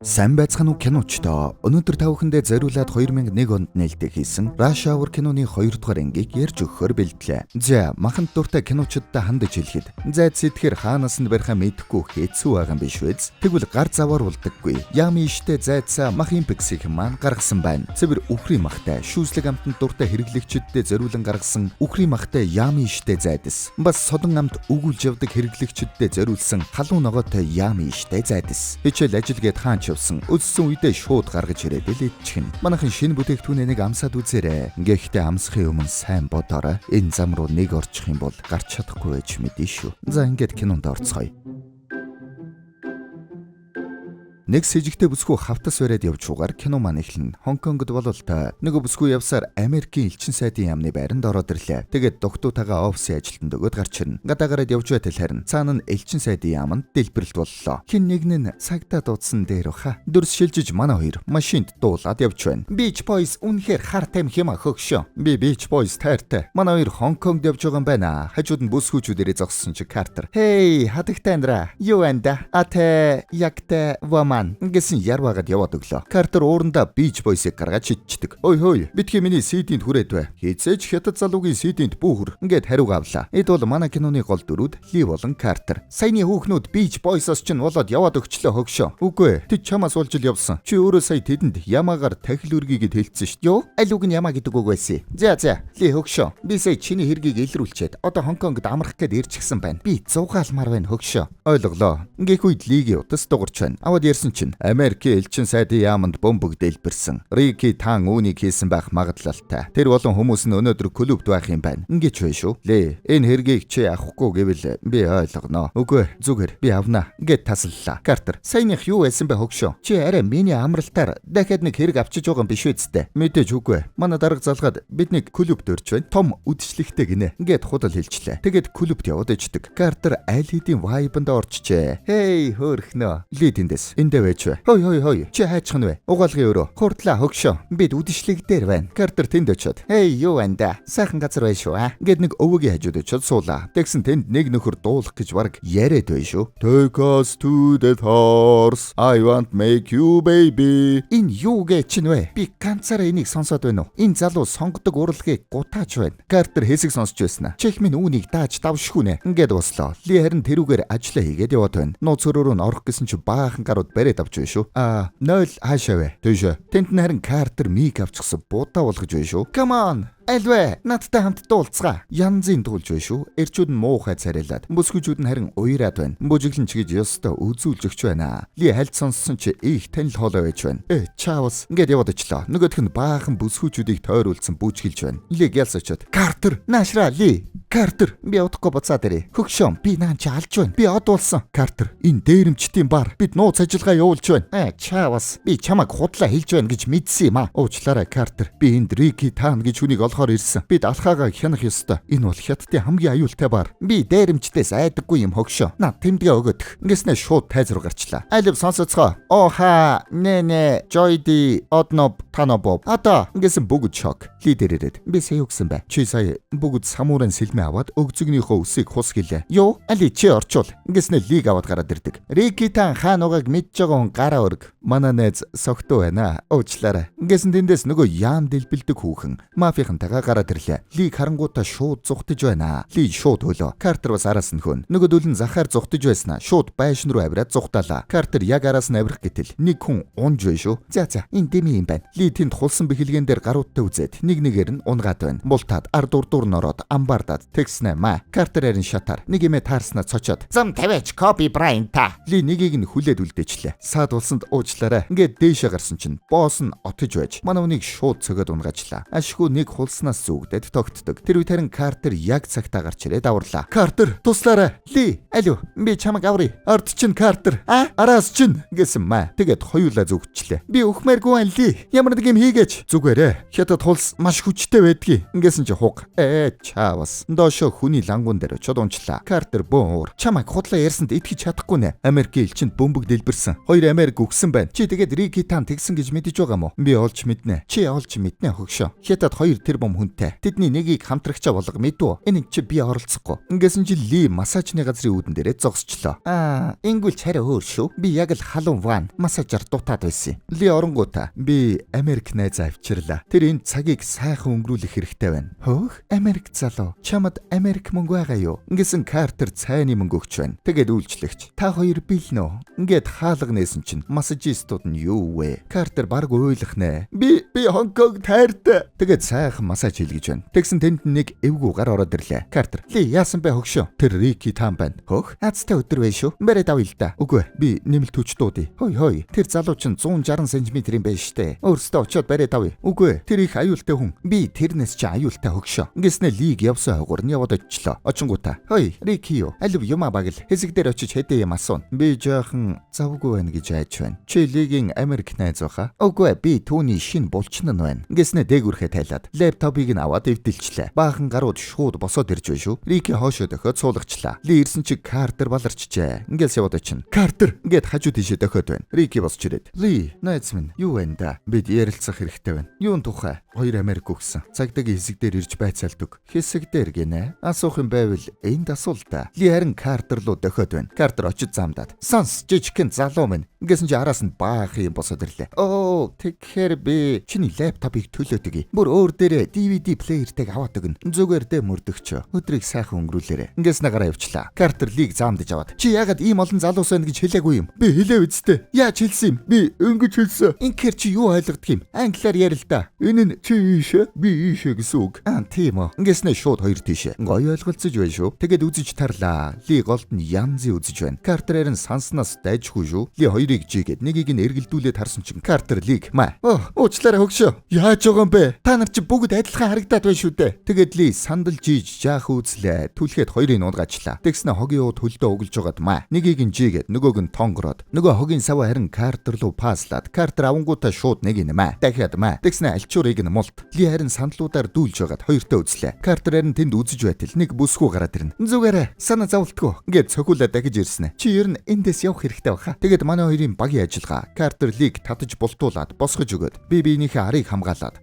Сайн байцгаана уу киночдоо. Өнөөдөр та бүхэндээ зориулаад 2001 онд нээлттэй хийсэн Rush Hour киноны 2 дугаар ангийг ярьж өгөхөөр бэлдлээ. За, маханд дуртай киночдод хандаж хэлэхэд зайд сэтгэхэр хаанаас нь барихаа мэдэхгүй хэцүү байгаа юм биш үз. Тэгвэл гар завааруулдаггүй. Ями иштэй зайцаа мах импексийг маань гаргасан байна. Цэвэр үхрийн махтай шүүслэг амтанд дуртай хэрэглэгчдэд зориулан гаргасан үхрийн махтай ями иштэй зайдас. Бас содон амт өгүүлж явдаг хэрэглэгчдэд зориулсан халуун ногоотой ями иштэй зайдас. Хичээл ажилгээд хаан өссөн үедээ шууд гаргаж ирээд илээдчихнэ. Манайхан шинэ бүтээгдэхүүнийг нэг амсаад үзээрэй. Гэхдээ амсахын өмнө сайн бодоорой. Энэ зам руу нэг орчих юм бол гарч чадахгүй байж мэдэн шүү. За ингээд кинонд орцгоё. Нэг сэжигтэй бүсгүй хавтас бариад явж угаар кино маань эхэлнэ. Хонконгод бол нөгөө бүсгүй явсаар Америкийн элчин сайдын яамны байранд ороод ирлээ. Тэгээд доктоотойгоо офисын ажилтнанд өгөөд гарч ирнэ. Гадаагараад явж байтал харин цаана нь элчин сайдын яамд дэлбэрэлт боллоо. Хин нэг нь цагтаа дуудсан дээр баха. Дүрс шилжиж манай хоёр машинд дуулаад явж байна. Beach Boys үнэхээр хар тамхи юм хөгшөө. Би Beach Boys тайртай. Манай хоёр Хонконгд явж байгаа юм байна. Хажууд нь бүсгүүчүүдэрээ зогссон чи Картер. Hey, хатагтай андра. Юу анда? Ате ягта вама гэсэн ярваагаад яваад өглөө. Картер уурандаа Beach Boys-ыг гаргаж чичдэг. Ой, битгий миний CD-нд хүрээд бай. Хийцээж хятад залуугийн CD-нд бүүхэр. Ингээд хариуг авлаа. Эд бол манай киноны гол дүрүүд Ли болон Картер. Саяны хүүхнүүд Beach Boys-оос ч болоод яваад өгчлөө хөгшөө. Үгүй ээ. Тэд чамаас уулж явсан. Чи өөрөө сая тэдэнд ямаагаар тахил үргийг хэлсэн шүү дээ. Юу? Аль үг нь ямаа гэдэг үг байсан. За. Ли хөгшөө. Би сая чиний хэргийг илрүүлчихэд одоо Хонконгд амрах гээд ирчихсэн байна. Би зугаалмаар байна хөгшөө. Ойлголоо. Ингээд үед Лигийн утас дуурч байна. Аваад ярьсан чинь Америкийн элчин сайдын яамд бөмбөг дэлбэрсэн. Рики таан үүнийг хийсэн байх магадлалтай. Тэр болон хүмүүс нь өнөөдөр клубд байх юм байна. Ингэж байна шүү. Ле, энэ хэргийг чи авахгүй гэвэл би ойлгоно. Үгүй, зүгээр би авнаа. Гэт таслалаа. Картер, саяных юу байсан бэ хөгшөө? Чи арай миний амралтаар дахиад нэг хэрэг авчиж байгаа юм биш үсттэй. Мэдээж үгүй. Манай дарга залгаад биднийг клубд өрч байна. Том үдшилтэйг гинэ. Гэт худал хэлчлээ. Тэгээд клубд яваад ичдэг. Картер аль хэдийн вайбанд орчжээ. Хей, хөөрхнөө. Ли тэндээс. Эндээ байж бай. Хой. Чи хайчхан вэ? Угаалгын өрөө. Хурдлаа хөгшөө. Бид үдшилэг дээр байна. Картер тэнд очиод. Хей, юу анда? Сайхан газар байна шүү аа. Гэт нэг өвөгийн хажууд очиод суулаа. Тэгсэн тэнд нэг нөхөр дуулах гэж бараг яриад байна шүү. Take us to the horse. I want make you baby. Энэ юу гэж чинь вэ? Би ганцаараа энийг сонсоод байна уу? Энэ залуу сонгодог урлагийг гутааж байна. Картер хэсэг сонсч байсан. Чих минь үүнийг дааж давшгүй нэ. Ингээд бослоо. Ли харин тэрүүгээр ажиллаа хийгээд яваад байна. Нууц өрөөрөө орох гэсэн чи баахан гарууд бариад авч байна шүү. 0 хаашаа вэ? Тийш. Тэнд нь харин Картер миг авчихсан будаа болгож байна шүү. Come on. Альвэ, надтай хамт дуулцгаа. Янзын дуулж байна шүү. Эрчүүд нь муухай царайлаад. Бүсгүүчүүд нь харин уяраад байна. Бүжиглэн ч гэж ёстой үзүүлж өгч байна. Ли хальт сонссон чи их танил хоолой байж байна. Чаус. Ингээд яваад очлоо. Нөгөөх нь баахан бүсгүүчүүдийг тойруулсан бүжгэлж байна. Ли гялс очоод. Картер, наашра Ли. Картер, би удахгүй буцаад ирээ. Хөгшөө, би наан чи алж байна. Би од болсон. Картер, энэ дээрэмчдийн бар. Бид нууц ажиллагаа явуулж байна. Чаус. Би чамайг худлаа хэлж байна гэж мэдсэн юм аа. Уучлаарай Картер. Би энд Рики таан гэж хүнийг ирсэн. Бид алхаагаа хянах ёстой. Энэ бол хятадын хамгийн аюултай бар. Би дээрэмчдээс айдаггүй юм хөгшөө. Наад тэмдэгэ өгödөх. Ингэснэ шууд тайз руу гарчлаа. Алив сонсоцгоо. Оха, нэ, Жойди, одноб, танобоб. Ата, ингэсэн бүгд шок. Лидер ирээд. Би сая өгсөн бай. Чи сая бүгд самуурын сэлмээ аваад өгзөгнийхөө үсийг хус гэлээ. Юу? Али чи орчуул. Ингэснэ лиг аваад гараад ирдэг. Рики таан хаан угааг мэдж байгаа хүн гараа өрг. Манай найз согтуу байна. Уучлаарай. Ингэсэн тэндээс нөгөө яам дэлбэлдэг хүүхэн. Мафийн гараад ирлээ. Лиг харангуудаа шууд зүхтэж байна. Ли шууд хөлөө. Картер бас араас нь хөн. Нөгөөдөл нь захаар зүхтэж байснаа. Шууд байшин руу авираад зүхтаалаа. Картер яг араас нь авирах гэтэл нэг хүн унж байна шүү. За, энэ дэми юм байна. Ли тэнд хулсан бэхэлгэн дээр гаруудтай үзээд нэг-нэгээр нь унгаад байна. Бултаад ард урдуур нороод амбаардаад тэгснэ маа. Картер харин шатаар нэг юмэ таарснаа цочоод. Зам тавиач Коби Брайант та. Ли нэгийг нь хүлээд үлдээчлээ. Саад улсанд уучлаарай. Ингээд дээшээ гарсан чинь босс нь отож байж. Манай үнийг шууд цогоод унгаачлаа. Ашгүй нэг хулснаас зүгдээд тогтдог. Тэр үед харин Картер яг цагтаа гарч ирээд аварлаа. Картер, туслаарай. Ли, алуу, би чамайг аврий. Ард чин Картер. Араас чин гэсэн маа. Тэгээд хоёулаа зүгчлээ. Би өхмээргүй байна Ли. Ямар нэг юм хийгээч. Зүгээрээ. Хятад хулс маш хүчтэй байдгийг. Ингэсэн чи хуг. Чаавас. Доошо хүний лангуун дээр очоод унчлаа. Картер бөөн уур. Чамайг худлаа ярьсанд итгэж чадахгүй нэ. Америкийн элчинд бөмбөг дэлбэрсэн. Хоёр Америк үгсэн байна. байна. Чи тэгээд Рики Тан тэгсэн гэж мэдэж байгаа мó? Би олж мэднэ. Чи олж мэднэ хөгшөө. Хятад 2 тэрбум хүнтэй. Тэдний нэгийг хамтрагчаа болго мэдв. Энийг чи би оролцохгүй. Ингэсэн чи Ли массажны газрын үүдэн дээрээ зогсчлоо. Ингүүл чарай өөр шүү. Би яг л халуун ван массажаар дутаад байсан. Ли оронгуудаа би Америк найз авчирлаа. Тэр энэ цагийг сайхан өнгөрүүлэх хэрэгтэй байна. Хөөх, Америк залуу. Чамд Америк мөнгө байгаа юу? Ингэсэн Картер цайны мөнгө өгч байна. Тэгээд үйлчлэгч. Та хоёр билнэ. Ингээд хаалга нээсэн чинь массажистууд нь юу вэ? Картер баг ойлгох нэ. Би Хонконг тайртай. Тэгээд сайхан массаж хийлгэж байна. Тэгсэн тэнд нэг эвгүй гар ороод ирлээ. Картер, Ли яасан бэ хөгшөө? Тэр Рики Тан байна. Хөөх, азтай өдөр вэ шүү. Бэрээд авъя л да. Үгүй, би нэмэлт хүч дуудъя. Хой. Тэр залуу чинь 160 см-ийн байж штэ. Өөртөө очиод бариад авъя. Үгүй, тэр их аюултай хүн. Би тэрнээс чи аюултай хөгшөө. Ингэснэ Лиг явсан хойгоор нь яваад очлоо. Очингуудаа. Хой, Рики юу? Алив юма багл. Хэсэг дээр очиж хэдэ юм асуун. Би жоохон завгүй байна гэж айж байна. Чи Лигийн Америк найз баха? Үгүй, би түүний шин булчин нь байна. Ингэснэ дээгүрхээ тайлаад лаптопыг нь аваад эвдэлчлээ. Баахан гарууд шууд босоод ирж байна шүү. Рики хоошоо дохиод суулгачлаа. Ли ирсэн чи Картер баларчжээ. Ингээс яваад очин. Картер ингээд хажуу тийшээ дохиод байна. Рики босч ирээд. Ли, найз минь, юу байна да? Бид ярилцах хэрэгтэй байна. Юун тухай? 2 Америк өгсөн. Цагдаагийн хэсэг дээр ирж байцаалдаг. Хэсэг дээр гинэ. Асуух юм байвал энд асуул да. Ли харин Картер руу дохиод байна. Картер очиж замдаад. Сонс, жижигхэн залуу минь. Ингэсэн чи араас нь баах юм босоод ирлээ. Тэгэхээр би чиний лаптопыг төлөөдөг. Бүр өөр дээрээ DVD плеертэйг аваад өгнө. Зүгээр дэ мөрдөгч. Өдрийг сайхан өнгөрүүлээрэ. Ингээс нагараа явчлаа. Картер Лиг заамдаж аваад. Чи яагаад ийм олон залуус байна гэж хэлээгүй юм? Би хэлээ үсттэй. Яаж хэлсэн юм? Би өнгөж хэлсэн. Инхээр чи юу ойлгодог юм? Англиар ярил да. Энэ нь чи ийшээ, би ийшээ гэсэн үг. Тийм үү. Ингэснэ шууд хоёр тийшээ. Гоё ойлголцож байна шүү. Тэгээд үзэж тарлаа. Ли голд нь янзын үзэж байна. Картерээр нь санснаас дайжгүй шүү. Ли хоёрыг жигээд нэгийг нь эргэлдүүлээд харсан чинь Картер Лиг уучлаарай хөгшөө. Яаж байгаа юм бэ? Та нар чи бүгд адилхан харагдаад байна шүү дээ. Тэгээд Ли сандал жийж жаах үзлээ. Түлхээд хоёрыг нуунгачлаа. Тэгснэ хогийн ууд хөлдөө углж байгаад нэгийг нь жигээд нөгөөг нь тонгороод нөгөө хогийн сав харин Картер руу пааслаад Картер авангуудаа шууд нэг нь дахиад тэгснэ альчуурыг нь мулт. Ли харин сандлуудаар дүүлж байгаад хоёртоо үзлээ. Картер харин тэнд үзэж байтал нэг бүсгүй гараад ирнэ. Зүгээрээ санаа зовлтгүй. Ингээд цохиулаад дахиж ирсэн. Чи ер нь эндээс явах хэрэгтэй баха. Тэгээд манай хоёрын багийн ажиллагаа Картер Лиг татаж бултуулаад босгож өгөөд биенийхээ арыг хамгаалаад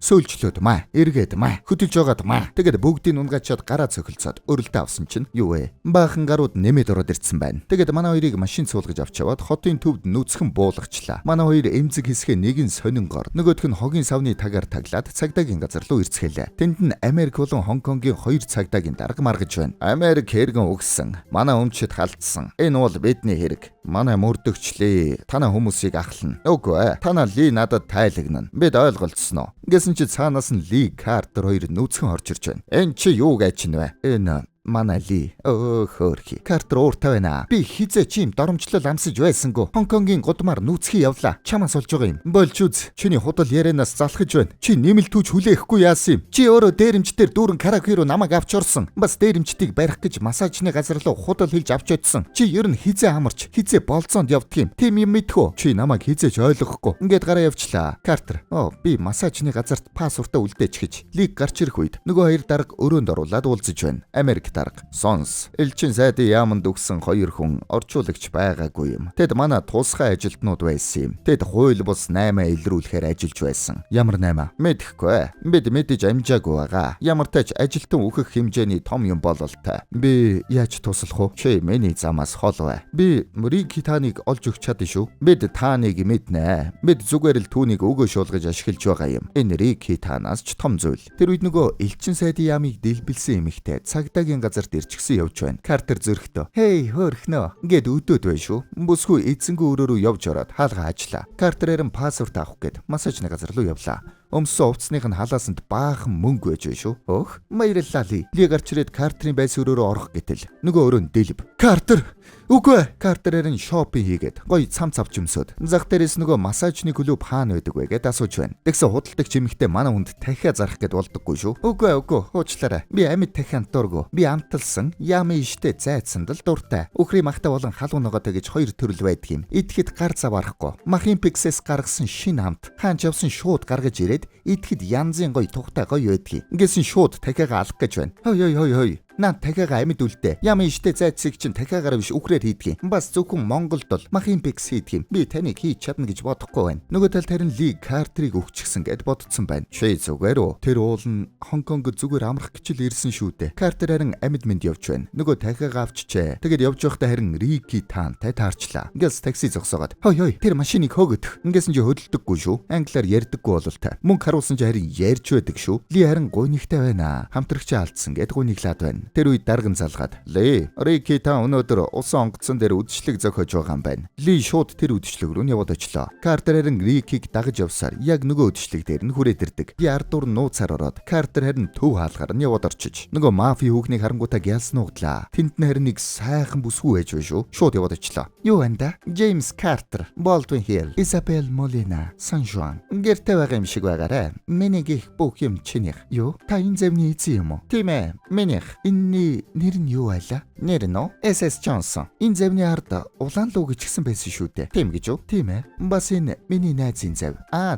сөөлжлөөд эргээд хөдөлж байгаад тэгээд бүгдийг унгаачаад гараа цохилцоод өрөлдөө авсан чинь юу вэ? Баахан гарууд нэмээд ороод ирсэн байна. Тэгээд манай хоёрыг машин суулгаж авч яваад хотын төвд нүцгэн буулгачлаа. Манай хоёр эмзэг хэсгээ нэг нь сонингоор нөгөөх нь хогийн савны тагаар таглаад цагдаагийн газар руу ирцгэлээ. Тэнд нь Америк болон Хонконгийн 2 цагдаагийн дарга маргаж байна. Америк хэрэгэн өгсөн. Манай өмчөд халдсан. Энэ бол бидний хэрэг. Манай мөрдөгчлээ. Танаа хүмүүсийг ахлана. Үгүй ээ. Танаа Ли надад тайлагнана. Бид ойлголцсноо. Гэсэн чи цаанаас нь Ли Картер хоёр нүцгэн орж ирж байна. Энэ чи юу гэж вэ? Энэ манай Ли хөөрхи. Картер ууртай байна. Би хизээ чим доромжлол амсаж байсангүй. Хонконгийн гудмаар нүцхий явлаа. Чамаас олж байгаа юм. Болж үз. Чиний худал ярианаас залхаж байна. Чи нэмэлт түүч хүлээхгүй яасан юм? Чи өөрөө дээрэмчдэр дүүрэн караоке руу намайг авч орсон. Бас дээрэмчдийг барих гэж массажны газар руу худал хийж авч очсон. Чи ер нь хизээ амарч, хизээ болцоонд явдаг юм. Тим юм мэдхүү. Чи намайг хизээж ойлгохгүй. Ингээд гараа явчлаа. Картер. Би массажны газарт пассвортаа үлдээч гэж. Лиг гарч ирэх үед нөгөө хоёр дарга өрөөнд оруулаад уулзаж байна. Америк дарга. Сонс. Элчин сайдын яаманд өгсөн 2 хүн орчуулагч байгаагүй юм. Тэд манай тусгай ажилтнууд байсан юм. Тэд хууль бус 8 илрүүлэхээр ажиллаж байсан. Ямар 8? Мэдэхгүй. Бид мэдэж амжаагүй байгаа. Ямар тач ажилтан өөхөх хэмжээний том юм бололтой. Би яаж туслах вэ? Чи миний замаас хол бай. Би Рики Таныг олж өгч чадна шүү. Бид тааныг мэднэ. Бид зүгээр л түүнийг өгөө шуулгаж ашиглаж байгаа юм. Энэ Рики Танаас ч том зүйл. Тэр үед нөгөө элчин сайдын яамыг дэлбэлсэн эмэгтэй цагдаагийн газарт ирчихсэн явж байна. Картер зөрхтөө. Хей хөөрхнөө. Ингээд өдөөд байна шүү. Бүсгүй эзэнгүй өрөөрөө явж ороод хаалга ажиллаа. Картерээр нь пассворт авах гээд массажны газар руу явлаа. Өмсөн увцсных нь халаасанд баахан мөнгө байж шүү. Өөх, баярлалаа Ли. Ли гарч ирээд Картерийн байс өрөөрөө орох гэтэл нөгөө өрөө нь дэлб. Картер! Үгүй! Картерээр нь шопинг хийгээд гоё цам цавч өмсөд. Зах дээрээс нөгөө массажны клуб хаана байдаг вэ гэд асууж байна. Тэгсэн худалдагч эмэгтэй манай хүнд дахиа зарах гэд болдоггүй шүү. Үгүй, уучлаарай. Би амьд дахианд дургу. Би амталсан, яамын иштэй зайцсанд л дуртай. Өхрийн махтай болон халуун ногоотой гэж 2 төрөл байдаг юм. Идэхэд гар зав арахгүй. Махын пиксээс гаргасан шин хамт. Хаанч явсан шууд гаргаж ирээд идэхэд янзын гоё тухтай гоё байдгийг. Ингэсэн шууд дахиагаа алах гэж байна. Хой. Наад дахиагаа амьд үлдээ. Ями штэ зайцыг чинь дахиагаар биш үхрээр хийдэг юм. Бас зөвхөн Монголд бол махын пикс хийдэг юм. Би таныг хийж чадна гэж бодохгүй байна. Нөгөө талд харин Ли Картерыг өгчихсэн гэд бодсон байна. Чи зүгээр үү? Тэр уул нь Хонконг зүгээр амрах гэж л ирсэн шүү дээ. Картер харин амьд мэнд явж байна. Нөгөө дахиагаа авчжээ. Тэгээд явж байхдаа харин Рики таантай таарчлаа. Ингээс такси зогсоогоод хой тэр машиныг хөөгдөх. Ингээс нь хөдөлдөггүй шүү. Англиар ярьдаггүй болол та. Мөнгө харуулсан ч харин ярьж байдаг шүү. Ли харин гуйнигтай байна. Хамтрагчаа алдсан гэд гуйниглаад байна. Тэр үед дарган залгаад Ли, Рики та өнөөдөр усан онгоцон дээр үдшилэг зохиож байгаа юм байна. Ли шууд тэр үдшилэг рүү яваад очлоо. Картер харин Рикийг дагаж явсаар яг нөгөө үдшилэг дээр нь хүрээд ирдэг. Би ардуур нууцаар ороод Картер харин төв хаалгаар нь яваад орчиж нөгөө мафи хүүхнийг харангуйтаа гялсан углаа. Тэнд нь харин нэг сайхан бүсгүй байж шүү. Шууд яваад очлоо. Юу вэ да? Джеймс Картер, Болдвин Хилл, Изабел Молина, Сан Жуан. Гэртээ байгаа юм шиг байгаарай. Миний гих бүх юм чинийх. Юу? Та энэ зэвний эзэн юм уу? Тийм ээ. Минийх. Энэний нэр нь юу байлаа? Нэр нь SS Johnson. Энэ зэвний ард улаан луу гिचгсэн байсан шүү дээ. Тийм гэж үү? Тийм ээ. Бас энэ миний найзын зэв.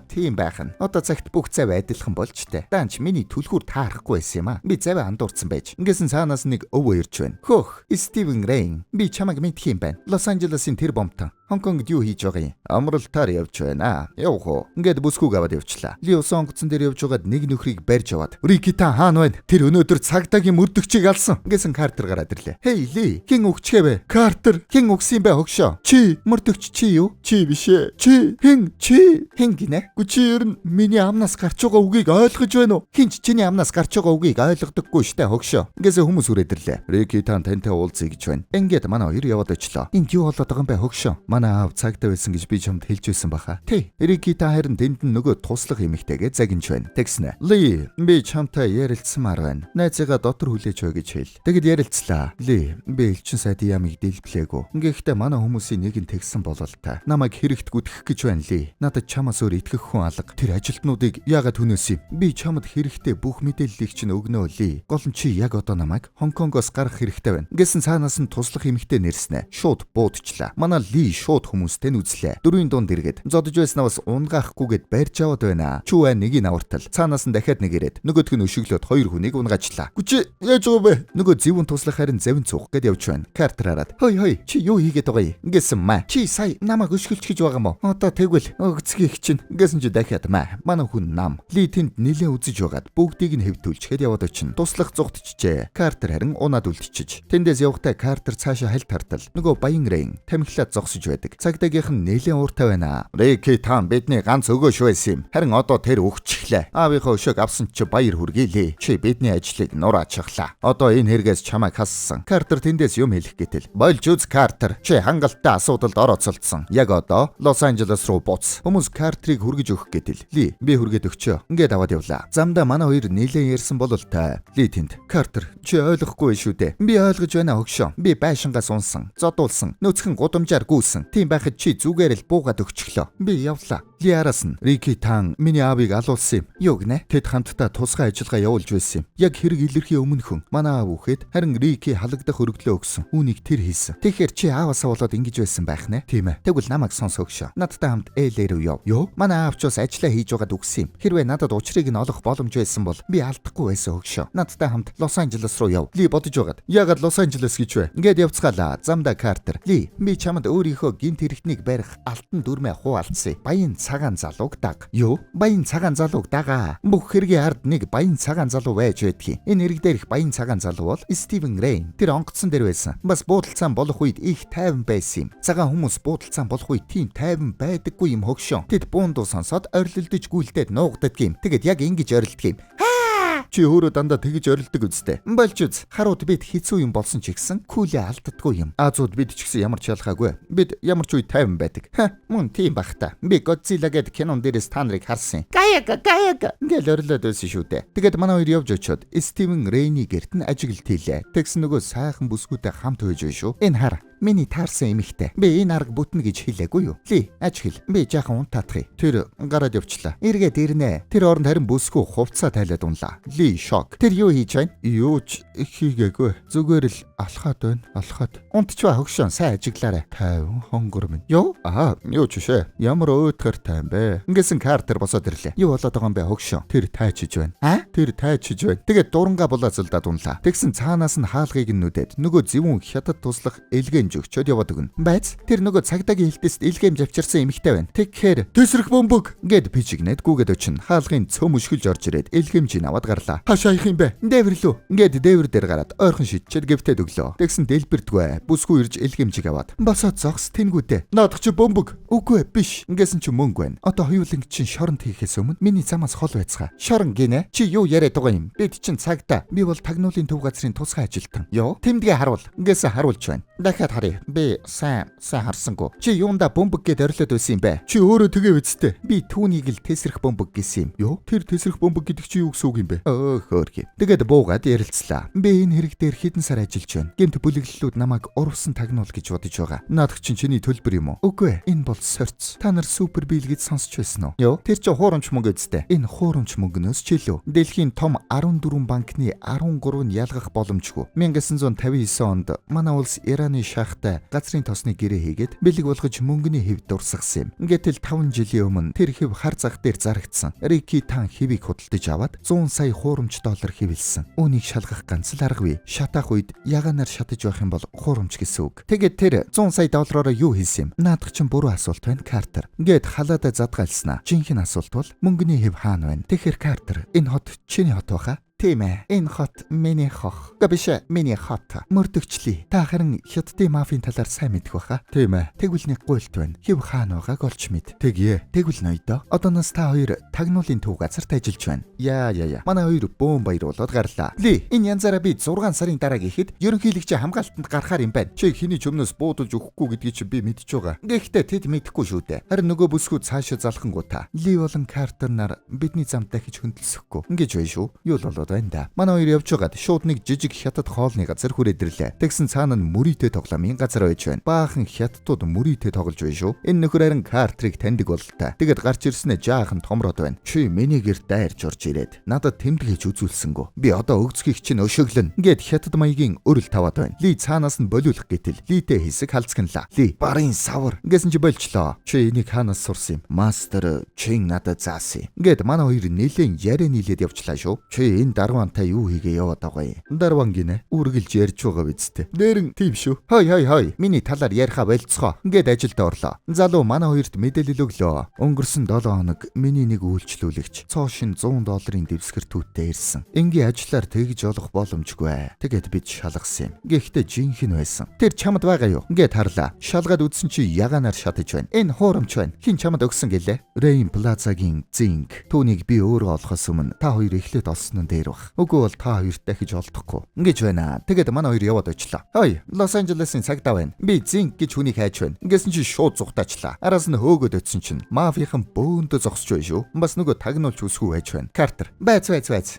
Тийм байх нь. Одоо цагт бүх зэв адилхан болж тээ. Даанч миний түлхүүр таарахгүй байсан юм аа. Би зэвээ андуурсан байж. Ингэсэн цаанаас нэг өвөө ирж байна. Хөх, Стивен Рейн. Би чамайг мэдх юм байна. Лос Анжелесын тэр бомтон. Хонконгд юу хийж байгаа юм? Амралтаар явж байна. Явах уу? Ингээд бүсгүйг аваад явчлаа. Ли усан онгоцон дээр явж байгаад нэг нөхрийг барьж аваад Рики та хаана байна? Тэр өнөөдөр цагдаагийн мөрдөгчийг алсан. Ингэсэн Картер гараад ирлээ. Хей Ли, хэн өгчгээ бэ? Картер, хэн өгсөн бэ хогшоо? Чи, мөрдөгч чи юу? Чи биш ээ. Чи, хэн гинэ? Чи ер нь миний амнаас гарч байгаа үгийг ойлгож байна уу? Хинч чиний амнаас гарч байгаа үгийг ойлгодоггүй штэ хогшоо. Ингэсэн хүмүүс үрээд ирлээ. Рики та тантай уулзъя гэж байна. Ингээд манай хоёр яваад очлоо. Энд юу болоод байгаа юм бэ хогшоо? Манай аав цагтаа байсан гэж би чамд хэлж байсан баха. Тий. Рики та харин тэнд нь нөгөө туслах эмэгтэйгээ загинж байна. Тэгснэ. Ли, би чамтай ярилцсанмаар байна. Найзыгаа дотор хүлээж өг гэж хэл. Тэгэд ярилцлаа. Ли, би элчин сайдын ямыг дэлбэлээгүй. Ингэхдээ манай хүмүүсийн нэг нь тэгсэн болол та. Намайг хэрэгт гүтгэх гэж байна Ли. Надад чамаас өөр итгэх хүн алга. Тэр ажилтнуудыг яагаад хүнөөс юм? Би чамд хэрэгтэй бүх мэдээллийг чинь өгнө Ли. Гол нь чи яг одоо намайг Хонконгоос гарах хэрэгтэй байна. Гэсэн цаанаас нь туслах эмэгтэй нэрснэ. Шууд буудчлаа. Манай Ли шууд хүмүүстэй нүзлээ. Дөрвийн дунд иргэд зодож байснаас унгаахгүйгээд барьж аваад байна. Чүвэ нэгийг авартал. Цаанаас нь дахиад нэг ирээд нөгөөх нь өшөглөөд хоёр хүнийг унгаачлаа. Гүчи яаж байгаа бэ? Нөгөө зэвүүн туслах харин завин цуух гэд явж байна. Картер хараад хой чи юу хийгээд байгаа юм? Ингэсэн маа. Чи сая намайг өшгөлч гэж байгаа мó? Одоо тэгвэл өгцгийг чинь. Ингэсэн чи дахиад маа. Манай хүн нам. Ли тэнд нилээ үзэж байгаад бүгдийг нь хэвтүүлчихэд яваад очин. Туслах зугтчихжээ. Картер харин унаад үлдчихэж. Тэндээс явхдаа Картер цаашаа хальт хартал. Нөгөө баян Рейн тамхилаад зогсож байдаг. Цагдаагийнх нь нэлээд ууртай байна. Рики таан бидний ганц өгөөш байсан юм. Харин одоо тэр өгчихлээ. Аавынхаа өшөөг авсан чи баяр хүргээлээ. Чи бидний ажлыг нураачихлаа. Одоо энэ хэрэгээс чамайг хассан. Картер тэндээс юм хэлэх гэтэл. Болж үз Картер. Чи хангалттай асуудалд орооцолдсон. Яг одоо Лос Анжелес руу буц. Хүмүүс Картерыг хүргэж өгөх гэтэл. Ли, би хүргээд өгчөө. Ингээд аваад явлаа. Замдаа манай хоёр нэлээд ярьсан болол та. Ли тэнд. Картер, чи ойлгохгүй шүү дээ. Би ойлгож байна хөгшөө. Би байшингаас унсан, зодуулсан, нөөцхөн гудамжаар гүйсэн. Тийм байхад чи зүгээр л буугаад өгчихлөө. Би явлаа. Ли араас нь Рики таан миний аавыг алуулсан юм. Юу гинэ? Тэд хамтдаа тусгай ажиллагаа явуулж байсан юм. Яг хэрэг илэрхий өмнөхөн манай аав үхэд харин Рики халагдах өргөдлөө өгсөн. Үүнийг тэр хийсэн. Тэгэхээр чи ааваасаа болоод ингэж байсан байх нэ? Тийм ээ. Тэгвэл намайг сонс хөгшөө. Надтай хамт ээлээ рүү яв. Юу? Манай аав ч бас ажиллаа хийж байгаад өгсөн юм. Хэрвээ надад учрыг нь олох боломж байсан бол би алдахгүй байсан хөгшөө. Надтай хамт Лос Анжелес руу яв. Ли бодож байгаад. Яагаад Лос Анжелес гэж вэ? Ингээд явцгаалаа. Замда Картер. Ли, би чамд өөрийнхөө гинт хэрэгтнийг барих алтан дүрмээ хуваалцъя. Баян цагаан залууг даг. Юу? Баян цагаан залууг дагаа. Бүх хэргийн ард нэг баян цагаан залуу байж байдгийг. Энэ хэрэг дээрх баян цагаан залуу бол Стивен Рейн. Тэр онгоцсон дээр байсан. Бас буудалцаан болох үед их тайван байсан юм. Цагаан хүмүүс буудалцаан болох үед тийм тайван байдаггүй юм хөгшөө. Тэд буундуу сонсоод орилдож гүйлдээд нуугддаг юм. Тэгэд яг ингэж орилдог юм. Чи өөрөө дандаа тэгж орилдог үстэй. Болж үз. Харууд бид хэцүү юм болсон ч гэсэн күүлээ алддаггүй юм. Азууд бид ч гэсэн ямар ч ялгаагүй. Бид ямар ч үе тайван байдаг. Мөн тийм бах та. Би Godzilla гэдэг кинон дээрээс та нарыг харсан. Гаяга ингээл орилоод байсан шүү дээ. Тэгээд манай хоёр явж очиод Стивен Рейни гэрт нь ажиглалт хийлээ. Тэгсэн нөгөө сайхан бүсгүйтэй хамт байж шүү. Энэ хар. Миний таарсан эмэгтэй. Би энэ арга бүтнэ гэж хэлээгүй юу? Ли, ажигл. Би жаахан унтаадахыг. Тэр гараад явчлаа. Эргээд ирнэ. Тэр оронд харин бүсгүй хувцас тайлаад унлаа. Ли шок. Тэр юу хийж байна? Юу ч хийгээгүй. Зүгээр л алхаад байна. Алхаад. Унтчваа хөгшөн сайн ажиглаарай. Тайван хонгор минь. Юу? Юу ч шээ. Ямар өөдгөр тайм бэ? Ингэсэн Картер босоод ирлээ. Юу болоод байгаа юм бэ хөгшөн? Тэр тайчиж байна. Тэр тайчиж байна. Тэгээд дуранга булаацалдаад унлаа. Тэгсэн цаанаас нь хаалгыг нь нүдээд нөгөө зэвүүн хятад туслах элгэнж өгчөөд яваад өгнө. Байц тэр нөгөө цагдаагийн хэлтэст элгэнж авчирсан эмэгтэй байна. Тэгэхээр тесрэх бомбог гэд пижигнэд гүгээд өчн. Хаалгын цөм өшгөлж орж ирээд элгэмжийг аваад гарлаа. Хашаа их юм бэ? Дээвэр лүү. Ингээд дээвэр дээр гараад ойрхон шидчихэд гэвтээд өглөө. Тэгсэн дэлбэрдгүй. Бүсгүй ирж элгэмжийг аваад. Босоод зогс тэнгүүдээ. Наадах чи бомбог. Үгүй биш. Ингэсэн чи мөнгө байна. Одоо хоёуланг чинь шоронд хийхээс өмнө миний замаас хол байцгаа. Шорон гинэ. Чи юу яриад байгаа юм? Бид чинь цагтаа. Би бол тагнуулын төв газрын тусгай ажилтан. Юу? Тэмдгээ харуул. Ингэсэн харуулж байна. Дахиад харъя. Би сайн харсангүй. Чи юунда бомбог гэд орилоод байсан юм бэ? Чи өөрөө тэгээ үсттэй. Би түүнийг л тесрэх бомбог гэсэн юм. Юу? Тэр тесрэх бомбог гэдэг чи юу гэсэн үг юм бэ? Хөөрхий. Тэгээд буугаад ярилцлаа. Би энэ хэрэг дээр хэдэн сар ажиллаж байна. Гэмт бүлэглэлүүд намайг урвсан тагнуул гэж бодож байгаа. Наадах чинь чиний төлбөр юм уу? Үгүй. Энэ бол сорц. Та нар супер бийл гэж сонсч байсан уу? Юу? Тэр чи хуурамч мөнгө үсттэй. Энэ хуурамч мөнгнөөс ч илүү. Дэлхийн том 14 банкны 13 нь ялгах боломжгүй. 1959 онд манай улс Ираны шахтай газрын тосны гэрээ хийгээд бэлэг болгож мөнгөний хэв дурсгасан юм. Гэтэл 5 жилийн өмнө тэр хэв хар зах дээр зарагдсан. Рики Тан хэвийг худалдаж аваад 100 сая хуурамч доллар хэвлсэн. Үүнийг шалгах ганц л аргагүй. Шатаах үед ягаанаар шатаж байх юм бол хуурамч гэсэн үг. Тэгээд тэр 100 сая доллараараа юу хийсэн юм? Наадах чинь буруу асуулт байна, Картер. Гэт халаадаа задгаалснаа. Жинхэнэ асуулт бол мөнгөний хэв хаана байна? Тэгэхээр Картер, энэ хот чиний хот байхаа? Тийм ээ. Энэ хот миний хот. Гэвч миний хот. Мөрдөгчлээ. Та харин хятадын мафийн талаар сайн мэдэх байхаа? Тийм ээ. Тэгвэл нэг гуйлт байна. Хэв хаана байгааг олж мэд. Тэгье. Тэгвэл ноёдоо. Одооноос та хоёр тагнуулын төв газарт ажиллаж байна. Яа. Манай хоёр бөөм баяр болоод гарлаа. Ли, энэ янзаараа би 6 сарын дараа гэхэд ерөнхийлөгчийн хамгаалтанд гарахаар юм байна. Чи хэний ч өмнөөс буудалж өгөхгүй гэдгийг чи би мэдж байгаа. Гэхдээ тэд мэдэхгүй шүү дээ. Харин нөгөө бүсгүүд цаашаа залхангуудаа. Ли болон Картер нар бидний замд дахиж хөндлөсөхгүй. Ингэж байна шүү. Юу л байна да. Манай хоёр явж байгаад шууд нэг жижиг хятад хоолны газар хүрээд ирлээ. Тэгсэн цаана нь мөрийтэй тоглоомын газар байж байна. Баахан хятадууд мөрийтэй тоглож байна шүү. Энэ нөхөр харин Картерыг таньдаг бололтой. Тэгэд гарч ирснээр жаахан томроод байна. Чи миний гэрт дайрч орж ирээд надад тэмдэг хийж үзүүлсэнгөө. Би одоо өгцгийг чинь өшөглөн. Ингээд хятад маягийн өрөл таваад байна. Ли цаанаас нь болиулах гэтэл литэй хэсэг халцганлаа. Ли барын савар. Ингэсэн чи болчлоо. Чи энийг хаанаас сурсан юм? Мастер чин надад заасан. Ингээд манай хоёр нэлээд яриа нийлээд явчлаа шүү. Чи энэ дарвантай юу хийгээ яваад байгаа юм? Дарван гинэ. Үргэлж ярьж байгаа бидтэй. Нэрэн тийм шүү. Хой. Миний талаар яриха болцгоо. Ингээд ажилд орлоо. Залуу манай хоёрт мэдээлэл өглөө. Өнгөрсөн 7 хоног миний нэг үйлчлүүлэгч цоошин $100 дэвсгэр түүттэй ирсэн. Энгийн ажиллаар тэгж олох боломжгүй. Тэгээд бид шалгасан юм. Гэхдээ жинхэнэ байсан. Тэр чамд байгаа юу? Ингээд харлаа. Шалгаад үзсэн чи ягаанаар шатаж байна. Энэ хуурамч байна. Хин чамд өгсөн гэлээ? Рейн Плазагийн зинк. Түүнийг би өөрөө олохоос өмнө та хоёр эхлээд олсон нь дээр баг. Үгүй бол та хоёрт дахиж олдохгүй. Ингэж байна. Тэгээд манай хоёр яваад очлоо. Хой, Лос Анжелесын цагдаа байна. Би зинк гэж хүнийг хайж байна. Ингэсэн чи шууд зүгтаачлаа. Араас нь хөөгөөд өтсөн чинь мафийнхан бөөндө зогсож байна шүү. Бас нөгөө тагнуулч үсгүй байж байна. Картер, байц.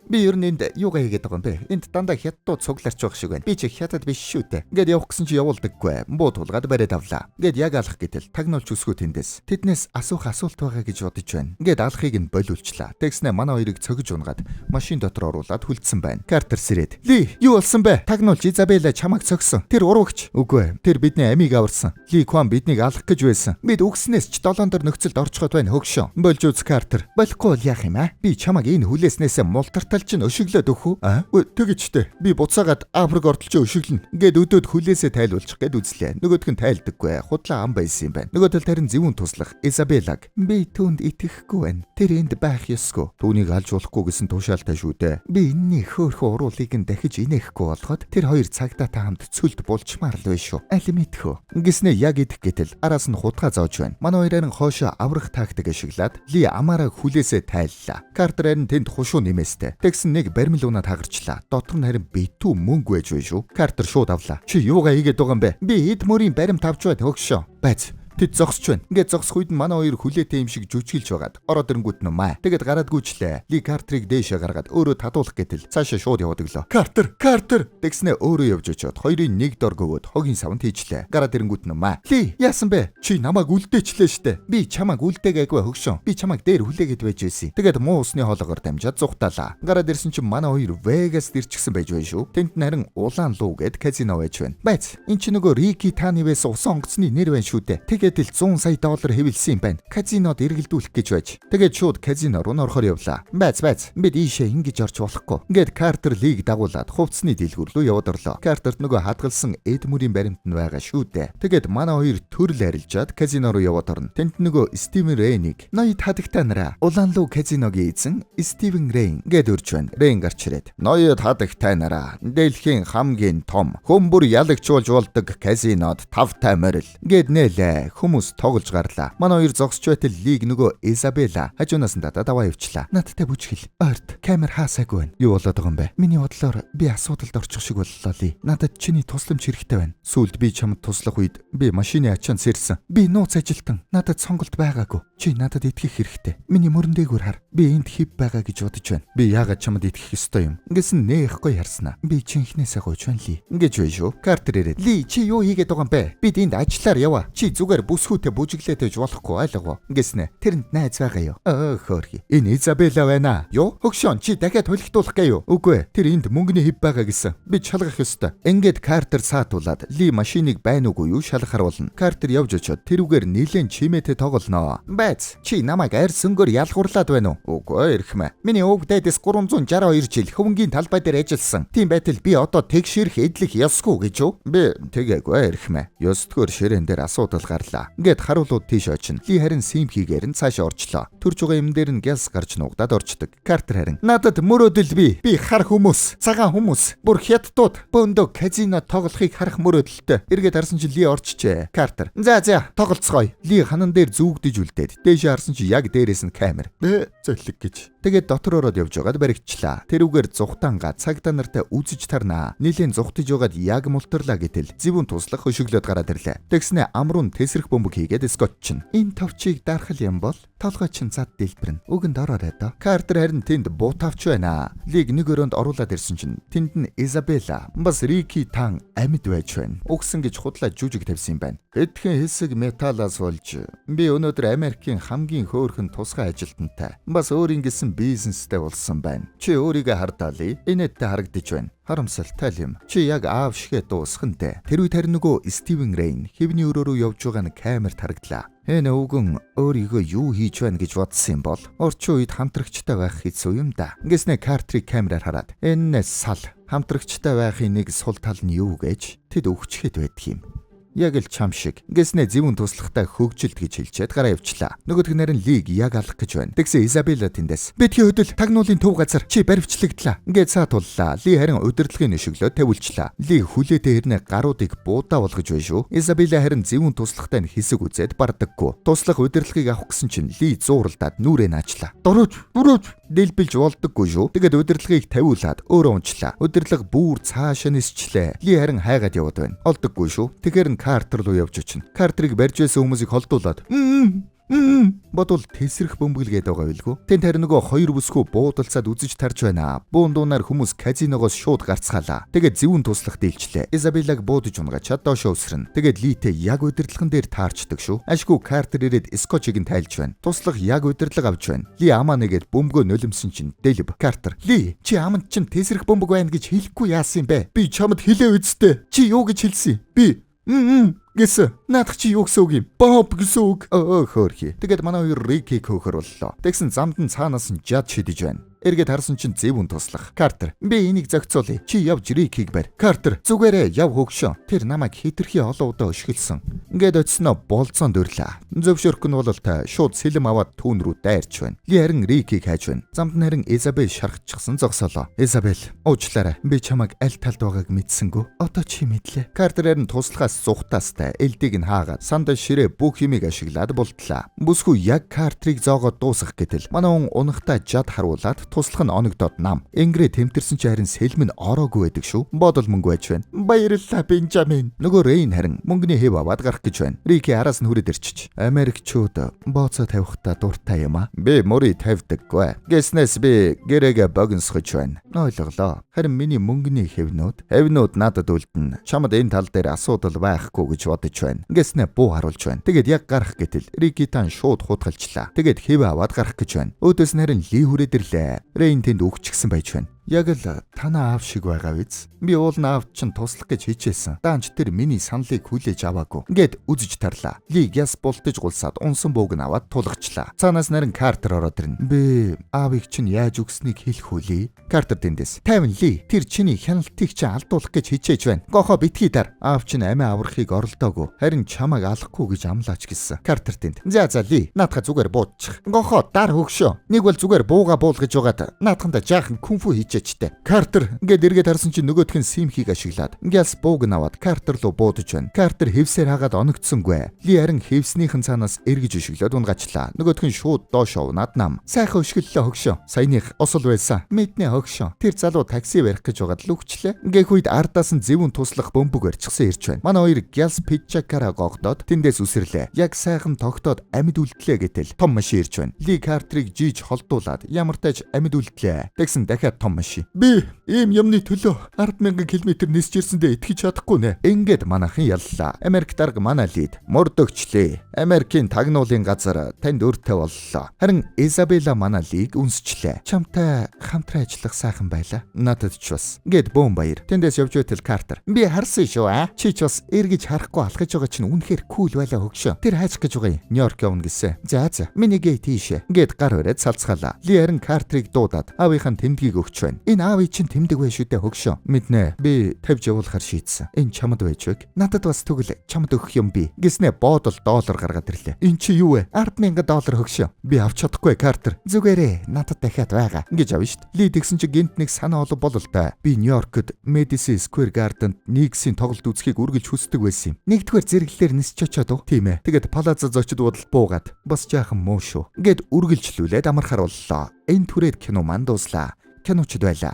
Би ер нь энд юугаа хийгээд байгаа юм бэ? Энд дандаа хятадууд цугларч байх шиг байна. Би чи хятад биш шүү дээ. Ингээд явах гэсэн чи явуулдаггүй. Буу тулгаад бариад авлаа. Ингээд яг алах гэтэл тагнуулч үсгүй тэндээс. Тэднээс асуух асуулт байгаа гэж бодож байна. Ингээд алахыг нь болиулчлаа. Тэгснэ манай хоёрыг цогж унгаад машин дотор оруулаад хүлцсэн байна. Картер сэрээд. Ли, юу болсон бэ? Тагнуулч Изабелла чамайг цогсон. Тэр уруугч. Үгүй. Тэр бидний амийг аварсан. Ли Кван биднийг алах гэж байсан. Бид үгснээс ч долоон дор нөхцөлд орчход байна хөгшөө. Болж үз Картер. Болохгүй л яах юм аа? Би чамайг энэ хүлээснээсээ мултартал чинь өшөглөөд өгөх үү? Тэгэж. Би буцаагаад Африк ордолч өшөглөнө. Ингээд өдөөд хүлээсээ тайлуулчих гээд үзлээ. Нөгөөх нь тайлдаггүй. Худлаа ам байсан юм байна. Нөгөө тал харин зэвүүн туслах Изабеллаг. Би түүнд итгэхгүй байна. Тэр энд байх ёсгүй. Түүнийг алж болохгүй гэсэн тушаалтай шүү дээ. Би энэний хөөрхөн уруулыг нь дахиж инехгүй болоход тэр хоёр цагдаатай хамт цөлд булчмаар л байна шүү. Аль мэдхүү. Ингэснэ яг идэх гэтэл араас нь хутгаа зоож байна. Манай хоёрын хоошоо аврах тактик ашиглаад Ли амаараа хүлээсээ тайллаа. Картер нь тэнд хушуу нэмээстэй. Тэгсэн нэг баримл унаад хагарчлаа. Дотор нь харин битүү мөнгө байж байна шүү. Картер шууд авлаа. Чи юугаа хийгээд байгаа юм бэ? Би эд мөрийн баримт авч байд хөгшөө. Байц. Тэд зогсож байна. Ингээд зогсох үед манай хоёр хүлээтэй юм шиг жүжиглж байгаад ороод ирэнгүүт нь маа. Тэгээд гараадгүйчлээ. Ли Картерыг дээшээ гаргаад өөрөө татуулах гэтэл цаашаа шууд яваад өглөө. Картер тэгснэ өөрөө явж очиод хоёрын нэг дор гөвөөд хогийн савнд хийжлээ. Гараад ирэнгүүт нь маа. Ли яасан бэ? Чи намайг үлдээчлээ штэ. Би чамайг үлдээгээгүй хөгшөн. Би чамайг дээр хүлээгээд байж байсан. Тэгээд муу усны хоолоогоор дамжаад зүхтаалаа. Гараад ирсэн чинь манай хоёр Вегаст ирчихсэн байж байна шүү. Тэнд нарийн улаан луу гэд казино байж байна. Байц. Энд чи нөгөө Рики Танивээс усан онгоцны нэр байна шүү дээ. Тэгээд л 100 сая доллар хэвэлсэн юм байна. Казинод эргэлдүүлэх гэж байж. Тэгээд шууд казино руу орохоор явлаа. Байц. Бид ийшээ ингэж орч болохгүй. Ингээд Картер Лиг дагуулад хувцсны дэлгүүр рүү яваад орлоо. Картерт нөгөө хадгалсан Эдмүрийн баримт нь байгаа шүү дээ. Тэгээд манай хоёр төрөл арилжаад казино руу яваад орно. Тэнд нөгөө Стивен Рейнийг ноёд хадагтаа нараа улаан луу казиногийн эзэн Стивен Рейн гэд урьж байна. Рейн гарч ирээд ноёд хадагтаа нараа дэлхийн хамгийн том хөмбөр ялагчулж болдог казинод тавтай морил гэд нээлээ. Хүмүүс тоглож гарлаа. Манай хоёр зогсож байтал Лиг нөгөө Изабелла хажуунаас нь дадаад аваа явчлаа. Надтай бүжгэл. Ойрт камер хаасаагүй байна. Юу болоод байгаа юм бэ? Миний бодлоор би асуудалд орчих шиг боллоо Ли. Надад чиний тусламж хэрэгтэй байна. Сүүлд би чамд туслах үед би машины ачаанд сэрсэн. Би нууц ажилтан. Надад сонголт байгаагүй. Чи надад итгэх хэрэгтэй. Миний мөрөн дээгүүр хар. Би энд хив байгаа гэж бодож байна. Би яагаад чамд итгэх ёстой юм? Ингэсэн нээхгүй харснаа. Би чинхнээсээ гойж байна Ли. Ингэж байна шүү. Картер ирээд Ли чи юу хийгээд байгаа юм бэ? Бид энд ажиллаар яваа. Чи зүгээр бүсгүүтэй бүжиглээд байж болохгүй ойлгоо. Ингэснэ. Тэрэнд найз байгаа юу? Хөөрхи. Энэ Изабелла байна. Юу? Хөгшөн чи дахиад хөлөгдүүлэх гээ юу? Үгүй. Тэр энд мөнгөний хив байгаа гэсэн. Би шалгах ёстой. Ингээд Картер саатуулаад Ли машиныг байна уугүй юу шалгахар болно. Картер явж очиод тэрүүгээр нилээн чимээтэй тоглоно. Байц. Чи намайг арьс өнгөөр ялгуурлаад байна уу? Үгүй эрхмэ. Миний өвөг дайдас 362 жил хөвөнгийн талбай дээр ажилласан. Тийм байтал би одоо тэгшэрх эдлэх ёсгүй гэж юу? Би тэгээгүй эрхмэ. Ёстгоор ширээн дээр асуудал гарлаа. Ингээд харуулууд тийш очино. Ли харин симхигээр нь цаашаа орчлоо. Төрж байгаа юм дээр нь гяс гарч нуугдаад орчдөг. Картер харин надад мөрөөдөл би хар хүмүүс, цагаан хүмүүс, бүр хятадууд бөөндөө казино тоглохыг харах мөрөөдөлтэй. Эргээд харсан чинь Ли орчжээ. Картер. За тоглоцгоё. Ли ханан дээр зүгдэж үлдээд дээшээ харсан чинь яг дээрээс нь камер. Зөллөг гэж. Тэгээд дотор ороод явж байгаад баригчлаа. Тэрүүгээр зүхтанга цагдаа нартай үзэж тарнаа. Нилийн зүхтэж байгаад яг мултарлаа гэтэл зэвүүн туслах хөшөглөөд гараад ирлээ. Тэгснэ амрун тесрэх бөмбөг хийгээд скотчин. Энэ товчийг дарахл юм бол толгой чин зад дэлбэрнэ. Үгэнд ороорой доо. Картер харин тэнд буутавч байна. Лиг нэг өрөөнд оруулаад ирсэн чинь тэнд нь Изабелла бас Рики Тан амьд байж байна. Угсан гэж худлаа жүжиг тавьсан юм байна. Хэдхэн хэсэг металлаас болж би өнөөдөр Америкийн хамгийн хөөрхөн тусгай ажилтнтай бас өөрийн гэсэн бизнестэй болсон байна. Чи өөрийгөө хардаа Ли. Инээдтэй харагдаж байна. Харамсалтай юм. Чи яг аав шигээ дуусхантэй. Тэр үед харин нөгөө Стивен Рейн хэвний өрөө рүү явж байгаа нь камерт хараглаа. Энэ өвгөн өөрийгөө юу хийж байна гэж бодсон юм бол орчин үед хамтрагчтай байх хэцүү юм да. Ингэснэ Картерыг камераар хараад энэ сал хамтрагчтай байхын нэг сул тал нь юу гэж тэд өгчгээд байдаг юм. Яг л чам шиг. Гэснэ зэвүүн туслахтай хөгжилт гэж хэлчихэд гараа явчлаа. Нөгөөх нь нарийн Лиг яг алах гэж байна. Тэгсэн Изабелла тэндээс битгий хөдөл тагнуулын төв газар чи баривчлагдлаа. Ингээд саатууллаа. Ли харин удирдлагын өшөглөө тавилчлаа. Ли хүлээтэй хэрнээ гаруудыг буудаа болгож байна шүү. Изабелла харин зэвүүн туслахтай нь хэсэг үзээд бардаггүй. Туслах удирдлагыг авах гэсэн чинь Ли зууралдаад нүрээ наачлаа. Дөрөөж дэлбэлж болдоггүй шүү. Тэгээд удирдлагыг тавиулаад өөрөө унчлаа. Удирдлага бүр цаашаа нисчлээ. Ли харин хайгаад яваад байна. Олдоггүй шүү. Тэгэхээр Картер руу явж очино. Картерыг барьж байсан хүмүүсийг холдуулаад бодвол тесрэх бөмбөглгээд байгаа байлгүй. Тэнд харин нөгөө хоёр бүсгүй буудалцаад үзэж тарж байна. Буун дуунаар хүмүүс казиногоос шууд гарцгаалаа. Тэгээд зэвүүн туслах дийлчлээ. Изабеллаг буудаж унгачаад доошоо өсрөн. Тэгээд Литэй яг удирдлагын дээр таарчдаг шүү. Ашгүй Картер ирээд скотчийг нь тайлж байна. Туслах яг удирдлага авч байна. Ли амаа нэгээд бөмбөгөө нулимсэн чинь дэлб. Картер. Ли чи аманд чинь тесрэх бөмбөг байна гэж хэлэхгүй яасан юм бэ? Би чамд хэлээ үсттэй. Чи юу гэж хэлсэн? Би гэсэн. Наадах чи юу гэсэн үг юм? Боб гэсэн үг. Хөөрхи. Тэгээд манай хоёр Рикийг хөөхөр боллоо. Тэгсэн замд нь цаанаас нь жад шидэж байна. Эргээд харсан чинь зэвүүн туслах. Картер. Би энийг зохицуулъя. Чи явж Рикийг барь. Картер. Зүгээрээ яв хөгшөө. Тэр намайг хитрхи олон удаа өшгөлсөн. Ингээд очсноо болцоонд өрлөө. Зөвшөөрөх нь бол та шууд сэлэм аваад түүн рүү дайрч байна. Ли харин Рикийг хайж байна. Замд нь харин Изабель шархчихсан зогсоолоо. Изабель, уучлаарай. Би чамайг аль талд байгааг мэдсэнгүү. Одоо чи мэдлээ. Картер харин туслахаас зүхтаастай элдийг нь хаагаад сандаа ширээ бүх юмыг ашиглаад болтлаа. Бүсгүй яг Картерыг зоогоод дуусгах гэтэл манай хүн унахтаа жад харуулаад туслах нь оногдоод нам. Ингрээ тэмтэрсэн ч харин сэлмэн ороогүй байдаг шүү. Бодол мөнгө байж байна. Баярлалаа Бенжамин. Нөгөө Рейн харин мөнгөний хэв аваад гарах гэж байна. Рики араас нь хүрээд ирчих. Америкчууд бооцоо тавихтаа дуртай юм а. Би мөрий тавьдаггүй. Гэснээс би гэрээгээ богиносгож байна. Ойлголоо. Харин миний мөнгөний хэвнүүд надад үлдэнэ. Чамд энэ тал дээр асуудал байхгүй гэж бодож байна. Гэснээ буу харуулж байна. Тэгээд яг гарах гэтэл Рики тань шууд хутгалчлаа. Тэгээд хэв аваад гарах гэж байна. Өөдөөс нь харин Ли хүрээд ирлээ. Рейн тэнд өгчихсэн байж байна. Яг л танаа аав шиг байгаа биз. Би уулна аавд чинь туслах гэж хичээсэн. Даанч тэр миний саналыг хүлээж аваагүй. Ингээд үзэж тарлаа. Ли гяс бултаж гулсаад унсан бууг нь аваад тулгачлаа. Цаанаас нарийн Картер ороод ирнэ. Би аавыг чинь яаж өгснийг хэлэх үлээ? Картер тэндээс. Тайван Ли, тэр чиний хяналтыг чинь алдуулах гэж хичээж байна. Гохоо битгий дар. Аав чинь амиа аврахыг оролдоогүй. Харин чамайг алахгүй гэж амлаач гэсэн. Картер тэнд. За Ли, наадха зүгээр буудчих. Гохоо дар хөгшөө. Нэг бол зүгээр бууга буулгаж угаад наадханда жаахан кунфу хийчээ. Картер ингээд эргээд харсан чинь нөгөөх нь симхийг ашиглаад гяс бууг нь аваад Картер руу буудаж байна. Картер хевсээр хагаад оногдсонгүй. Ли харин хевснийхэн цаанаас эргэж өшөглөөд унгачлаа. Нөгөөх нь шууд доош унаад нам. Сайхан өшгөллөө хөгшөө. Саяных осол байсан. Мэднэ хөгшөө. Тэр залуу такси барих гэж байгаад л үгчлээ. Ингээх үед ардаас нь зэвүүн туслах бөмбөг барьчихсан ирж байна. Манай хоёр гяс питчакара гогдоод тэндээс үсэрлээ. Яг сайхан тогтоод амьд үлдлээ гэтэл том машин ирж байна. Ли Картерыг жийж холдуулаад ямар тааж амьд үлдлээ. Тэгсэн дахиад том машин. Би ийм юмны төлөө 10,000 км нисж ирсэндээ итгэж чадахгүй нэ. Ингээд манайхан яллаа. Америк дарга манай Лид мордөгчлээ. Америкийн тагнуулын газар танд өртөө боллоо. Харин Изабелла манай Лиг үнсчлээ. Чамтай хамтран ажиллах сайхан байлаа. Надад ч бас. Ингээд бөөн баяр. Тэндээс явж байтал Картер. Би харсан шүү аа. Чи ч бас эргэж харахгүй алхаж байгаа чинь үнэхээр кул байлаа хөгшөө. Тэр хайчих гэж байгаа юм. Нью-Йорк явна гэсэн. За. Миний гээ тийшээ. Ингээд гар бариад салцгаалаа. Ли харин Картерыг дуудаад аавынхаа тэмдгийг өгч байна. Энэ аавыг чинь тэмдэг байх шүү дээ хөгшөө. Мэднэ. Би тавьж явуулахар шийдсэн. Энэ чамд байж вэ? Надад бас тэгвэл чамд өгөх юм би. Гэснээ бодол доллар гаргаад ирлээ. Эн чи юу вэ? 10,000 доллар хөгшөө. Би авч чадахгүй Картер. Зүгээрээ надад дахиад байгаа. Ингэж авна шүү дээ. Ли тэгсэн чи гинт нэг санаа олов бол л да. Би Нью-Йоркд Madison Square Garden-д Никсийн тоглолт үзхийг үргэлж хүсдэг байсан юм. Нэгдүгээр зэрэглэлээр нисч очоод уу. Тийм ээ. Тэгээд Плаза зочид бодол буугаад бас жаахан муу шүү. Ингээд үргэлжлүүлээд амархаар боллоо. Энэ түрээд кино манд дууслаа. Киночд байлаа.